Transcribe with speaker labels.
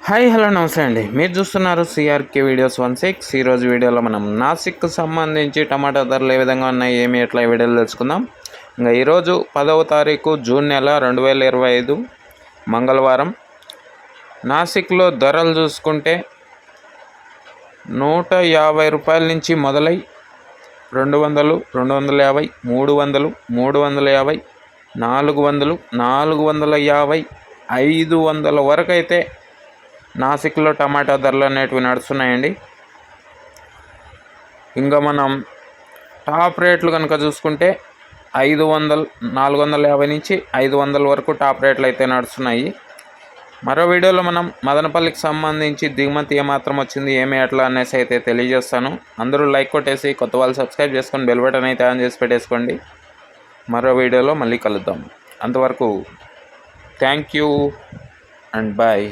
Speaker 1: Hi hello నమస్తే అండి. మీరు చూస్తున్నారు సిఆర్కే వీడియోస్ 16. ఈరోజు వీడియోలో మనం నాసిక్కు సంబంధించి టమాటా ధరలు ఏ విధంగా ఉన్నాయి, ఏమి ఎట్లా వీడియోలు తెలుసుకుందాం. ఇంకా ఈరోజు 10వ తారీఖు జూన్ నెల 2025 మంగళవారం. నాసిక్లో ధరలు చూసుకుంటే 150 రూపాయల నుంచి మొదలై 200, 250, 300, 350, 400, 450, 500 వరకు అయితే నాసిక్లో టమాటా ధరలు అనేటివి నడుస్తున్నాయండి. ఇంకా మనం టాప్ రేట్లు కనుక చూసుకుంటే 500, 450 నుంచి 500 వరకు టాప్ రేట్లు అయితే నడుస్తున్నాయి. మరో వీడియోలో మనం మదనపల్లికి సంబంధించి దిగుమతి ఏమాత్రం వచ్చింది, ఏమి ఎట్లా అనేసి అయితే తెలియజేస్తాను. అందరూ లైక్ కొట్టేసి కొత్త వాళ్ళు సబ్స్క్రైబ్ చేసుకొని బెల్ బటన్ అయితే ఆన్ చేసి పెట్టేసుకోండి. మరో వీడియోలో మళ్ళీ కలుద్దాం. అంతవరకు థ్యాంక్ యూ అండ్ బాయ్.